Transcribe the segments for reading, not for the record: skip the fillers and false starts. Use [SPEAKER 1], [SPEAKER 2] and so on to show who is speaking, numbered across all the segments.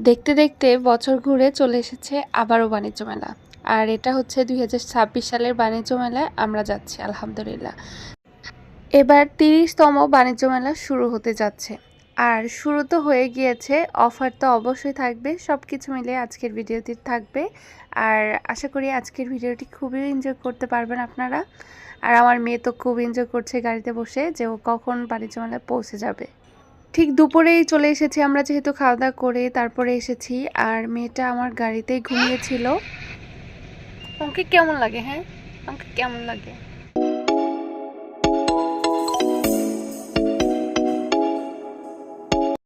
[SPEAKER 1] দেখতে দেখতে বছর ঘুরে চলে এসেছে আবারও বাণিজ্য মেলা। আর এটা হচ্ছে 2026 সালের বাণিজ্য মেলায় আমরা যাচ্ছি আলহামদুলিল্লাহ। এবার 30তম বাণিজ্য মেলা শুরু হতে যাচ্ছে। আর শুরু তো হয়ে গিয়েছে, অফার তো অবশ্যই থাকবে। সব কিছু মিলে আজকের ভিডিওটি থাকবে। আর আশা করি আজকের ভিডিওটি খুবই এনজয় করতে পারবেন আপনারা। আর আমার মেয়ে তো খুব এনজয় করছে গাড়িতে বসে, যে ও কখন বাণিজ্য মেলায় পৌঁছে যাবে। ঠিক দুপুরেই চলে এসেছি আমরা, যেহেতু খাওয়া দাওয়া করে তারপরে এসেছি। আর মেয়েটা আমার গাড়িতেই ঘুমিয়েছিল। আমাকে কেমন লাগে? হ্যাঁ, আমাকে কেমন লাগে?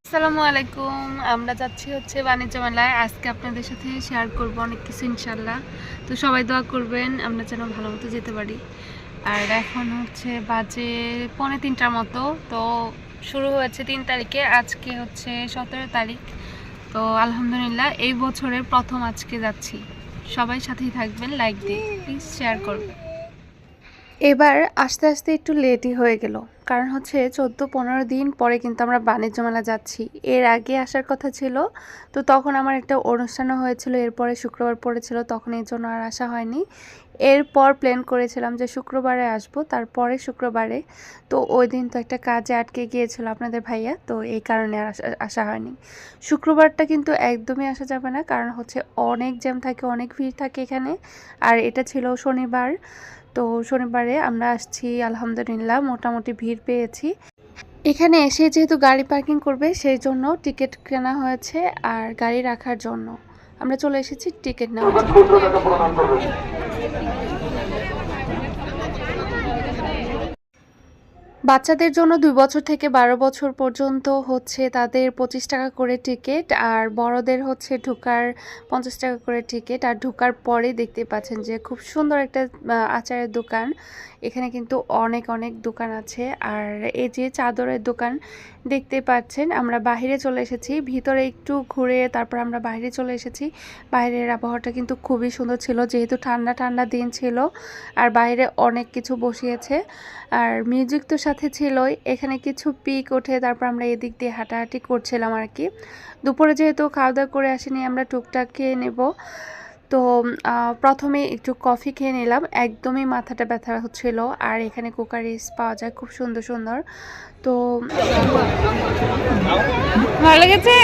[SPEAKER 1] আসসালামু আলাইকুম। আমরা যাচ্ছি হচ্ছে বাণিজ্য মেলায়। আজকে আপনাদের সাথে শেয়ার করব অনেক কিছু ইনশাল্লাহ। তো সবাই দোয়া করবেন আমরা যেন ভালো মতো যেতে পারি। আর এখন হচ্ছে বাজে 2:45টার মতো। তো শুরু হয়েছে 3 তারিখে, আজকে হচ্ছে 17 তারিখ। তো আলহামদুলিল্লাহ এই বছরের প্রথম আজকে যাচ্ছি। সবাই সাথেই থাকবেন, লাইক দিয়ে প্লিজ শেয়ার করবেন। এবার আস্তে আস্তে একটু লেটই হয়ে গেল, কারণ হচ্ছে 14-15 দিন পরে কিন্তু আমরা বাণিজ্য মেলা যাচ্ছি। এর আগে আসার কথা ছিল, তো তখন আমার একটা অনুষ্ঠানও হয়েছিল, এরপরে শুক্রবার পড়েছিল, তখন এই জন্য আর আসা হয়নি। এরপর প্ল্যান করেছিলাম যে শুক্রবারে আসব, তারপরে শুক্রবারে তো ওই দিন তো একটা কাজে আটকে গিয়েছিল আপনাদের ভাইয়া, তো এই কারণে আর আসা হয়নি। শুক্রবারটা কিন্তু একদমই আসা যাবে না, কারণ হচ্ছে অনেক জ্যাম থাকে, অনেক ভিড় থাকে এখানে। আর এটা ছিল শনিবার, তো শনিবারে আমরা আসছি আলহামদুলিল্লাহ, মোটামুটি ভিড় পেয়েছি। এখানে এসে যেহেতু গাড়ি পার্কিং করবে সেই জন্য টিকিট কেনা হয়েছে, আর গাড়ি রাখার জন্য আমরা চলে এসেছি টিকিট নেওয়ার জন্য। বাচ্চাদের জন্য 2 বছর থেকে 12 বছর পর্যন্ত হচ্ছে তাদের 25 টাকা করে টিকিট, আর বড়দের হচ্ছে ঢোকার 50 টাকা করে টিকিট। আর ঢোকার পরে দেখতে পাচ্ছেন যে খুব সুন্দর একটা আচারের দোকান। এখানে কিন্তু অনেক অনেক দোকান আছে। আর এই যে চাদরের দোকান দেখতে পাচ্ছেন, আমরা বাইরে চলে এসেছি, ভিতরে একটু ঘুরে তারপর আমরা বাইরে চলে এসেছি। বাইরের আবহাওয়াটা কিন্তু খুবই সুন্দর ছিল, যেহেতু ঠান্ডা ঠান্ডা দিন ছিল। আর বাইরে অনেক কিছু বসিয়েছে, আর মিউজিক তো সাথে ছিলই। এখানে কিছু পিক ওঠে, তারপর আমরা এদিক দিয়ে হাঁটাহাঁটি করছিলাম আর কি। দুপুরে যেহেতু খাওয়া দাওয়া করে আসিনি, আমরা টুকটাক খেয়ে নেব। তো প্রথমে একটু কফি খেয়ে নিলাম, একদমই মাথাটা ব্যথা হচ্ছিল। আর এখানে কুকারিস পাওয়া যায় খুব সুন্দর সুন্দর। তো ভালো লেগেছে,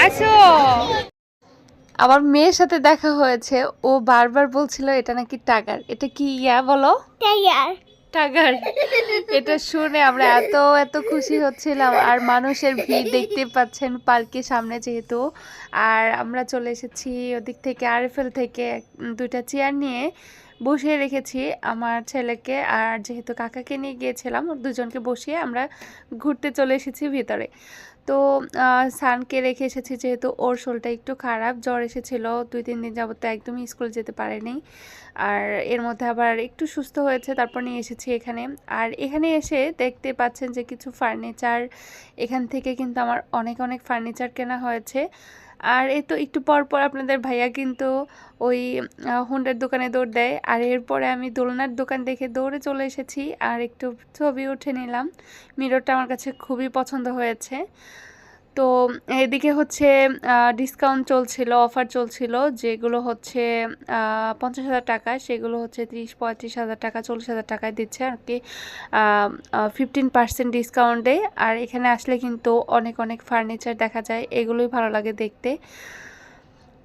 [SPEAKER 1] আসো। আমার মেয়ের সাথে দেখা হয়েছে, ও বারবার বলছিল এটা নাকি টাগার। এটা কি বলো? টাগার। টাগার। এটা শুনে আমরা এত এত খুশি হচ্ছিলাম। আর মানুষের ভিড় দেখতে পাচ্ছেন পার্কের সামনে যেহেতু। আর আমরা চলে এসেছি ওদিক থেকে, আরএফএল থেকে 2টা চেয়ার নিয়ে বসিয়ে রেখেছি আমার ছেলেকে, আর যেহেতু কাকাকে নিয়ে গিয়েছিলাম, দুজনকে বসিয়ে আমরা ঘুরতে চলে এসেছি ভিতরে। তো সানকে রেখে এসেছি, যেহেতু ওর শরীরটা একটু খারাপ, জ্বর এসেছিল 2-3 দিন যাবত, তো একদমই স্কুল যেতে পারেনি। আর এর মধ্যে আবার একটু সুস্থ হয়েছে, তারপর নিয়ে এসেছি এখানে। আর এখানে এসে দেখতে পাচ্ছেন যে কিছু ফার্নিচার, এখান থেকে কিন্তু আমার অনেক অনেক ফার্নিচার কেনা হয়েছে। আর এই তো একটু পর পর আপনাদের ভাইয়া কিন্তু ওই হুন্ডার দোকানে দৌড় দেয়। আর এরপরে আমি দোলনার দোকান দেখে দৌড়ে চলে এসেছি, আর একটু ছবি উঠে নিলাম। মিররটা আমার কাছে খুবই পছন্দ হয়েছে। তো এদিকে হচ্ছে ডিসকাউন্ট চলছিল, অফার চলছিল, যেগুলো হচ্ছে 50,000 টাকা, সেগুলো হচ্ছে 30-35,000 টাকা, 40,000 টাকায় দিচ্ছে আর কি, 15% ডিসকাউন্টে। আর এখানে আসলে কিন্তু অনেক অনেক ফার্নিচার দেখা যায়, এগুলোই ভালো লাগে দেখতে।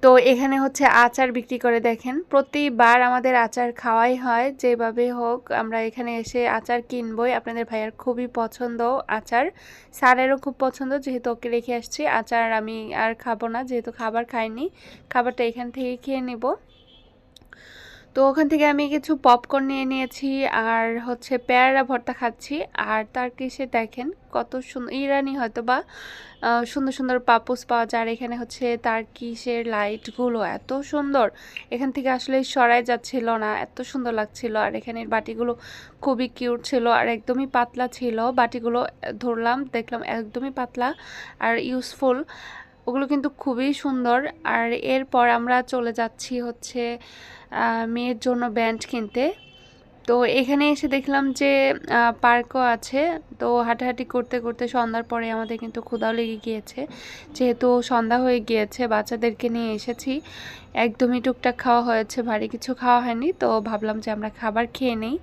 [SPEAKER 1] তো এখানে হচ্ছে আচার বিক্রি করে, দেখেন প্রতিবার আমাদের আচার খাওয়াই হয়, যেভাবে হোক আমরা এখানে এসে আচার কিনবই। আপনাদের ভাইয়ার খুবই পছন্দ আচার, স্যারেরও খুব পছন্দ, যেহেতু ওকে রেখে আসছি। আচার আমি আর খাবো না, যেহেতু খাবার খাইনি, খাবারটা এখান থেকে খেয়ে নেব। তো ওখান থেকে আমি কিছু পপকর্ন নিয়ে নিয়েছি, আর হচ্ছে পেয়ারা ভর্তা খাচ্ছি। আর তার কিসে দেখেন কত সুন্দর, ইরানি হয়তো বা সুন্দর সুন্দর পাপোস পাওয়া যায়। আর এখানে হচ্ছে তার কিসের লাইটগুলো এত সুন্দর, এখান থেকে আসলে সরাই যাচ্ছিল না, এত সুন্দর লাগছিল। আর এখানের বাটিগুলো খুবই কিউট ছিল, আর একদমই পাতলা ছিল বাটিগুলো। ধরলাম দেখলাম একদমই পাতলা আর ইউজফুল, ওগুলো কিন্তু খুবই সুন্দর। আর এরপর আমরা চলে যাচ্ছি হচ্ছে মেয়ের জন্য ব্যান্ড কিনতে। তো এখানে এসে দেখলাম যে পার্কও আছে। তো হাঁটাহাঁটি করতে করতে সন্ধ্যার পরে আমাদের কিন্তু ক্ষুধাও লেগে গিয়েছে, যেহেতু সন্ধ্যা হয়ে গিয়েছে। বাচ্চাদেরকে নিয়ে এসেছি, একদমই টুকটাক খাওয়া হয়েছে, ভারী কিছু খাওয়া হয়নি। তো ভাবলাম যে আমরা খাবার খেয়ে নেই।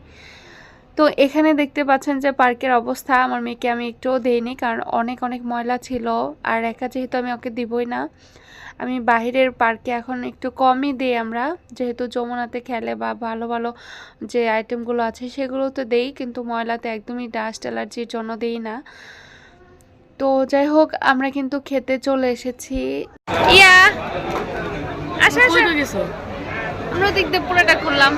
[SPEAKER 1] তো এখানে দেখতে পাচ্ছেন যে পার্কের অবস্থা, আমার মেয়েকে আমি একটুও দেইনি, কারণ অনেক অনেক ময়লা ছিল। আর একা যেহেতু আমি ওকে দিবই না, আমি বাহিরের পার্কে এখন একটু কমই দিই আমরা, যেহেতু যমুনাতে খেলে বা ভালো ভালো যে আইটেমগুলো আছে সেগুলো তো দেই, কিন্তু ময়লাতে একদমই ডাস্ট অ্যালার্জির জন্য দেই না। তো যাই হোক, আমরা কিন্তু খেতে চলে এসেছি। ইয়া আচ্ছা আচ্ছা, আমরা দিক দিয়ে পুরোটা করলাম।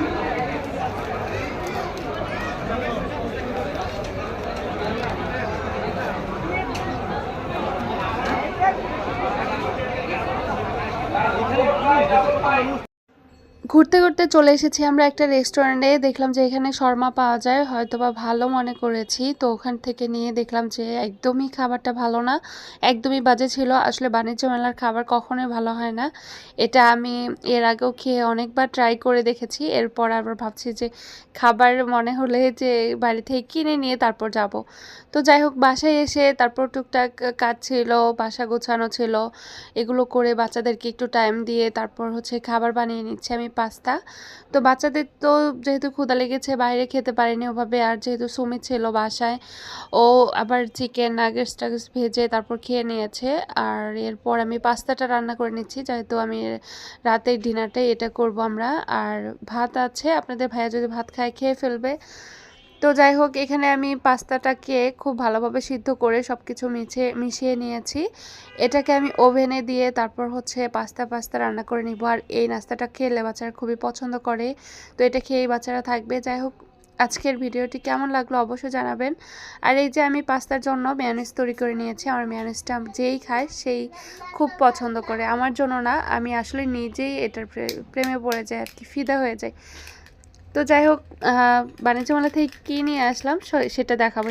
[SPEAKER 1] ঘুরতে ঘুরতে চলে এসেছি আমরা একটা রেস্টুরেন্টে। দেখলাম যে এখানে শর্মা পাওয়া যায়, হয়তো বা ভালো মনে করেছি, তো ওখান থেকে নিয়ে দেখলাম যে একদমই খাবারটা ভালো না, একদমই বাজে ছিল। আসলে বাণিজ্য মেলার খাবার কখনোই ভালো হয় না। এটা আমি এর আগেও খেয়ে অনেকবার ট্রাই করে দেখেছি, এরপর আবার ভাবছি যে খাবার মনে হলে যে বাড়ি থেকে কিনে নিয়ে তারপর যাব। তো যাই হোক, বাসায় এসে তারপর টুকটাক কাজ ছিল, বাসা গোছানো ছিল, এগুলো করে বাচ্চাদেরকে একটু টাইম দিয়ে তারপর হচ্ছে খাবার বানিয়ে নিচ্ছি আমি পাস্তা। তো বাচ্চাদের তো যেহেতু ক্ষুধা লেগেছে, বাইরে খেতে পারেনি ওভাবে, আর যেহেতু সুমি ছিল বাসায়, ও আবার চিকেন নাগেটস টাগেটস ভেজে তারপর খেয়ে নিয়েছে। আর এরপর আমি পাস্তাটা রান্না করে নিচ্ছি, যেহেতু আমি রাতের ডিনারটাই এটা করব আমরা। আর ভাত আছে, আপনাদের ভাইয়া যদি ভাত খায় খেয়ে ফেলবে। তো যাই হোক, এখানে আমি পাস্তাটাকে খুব ভালোভাবে সিদ্ধ করে সব কিছু মিশিয়ে নিয়েছি। এটাকে আমি ওভেনে দিয়ে তারপর হচ্ছে পাস্তা রান্না করে নিব। আর এই নাস্তাটা খেলে বাচ্চারা খুবই পছন্দ করে, তো এটা খেয়েই বাচ্চারা থাকবে। যাই হোক, আজকের ভিডিওটি কেমন লাগলো অবশ্যই জানাবেন। আর এই যে আমি পাস্তার জন্য মেয়োনিজ তৈরি করে নিয়েছি। আমার মেয়োনিজটা যেই খায় সেই খুব পছন্দ করে, আমার জন্য না, আমি আসলে নিজেই এটার প্রেমে পড়ে যাই আর কি, ফিদা হয়ে যায়। তো যাই হোক, বাণিজ্য মেলা থেকে কী নিয়ে আসলাম সেটা দেখাবো।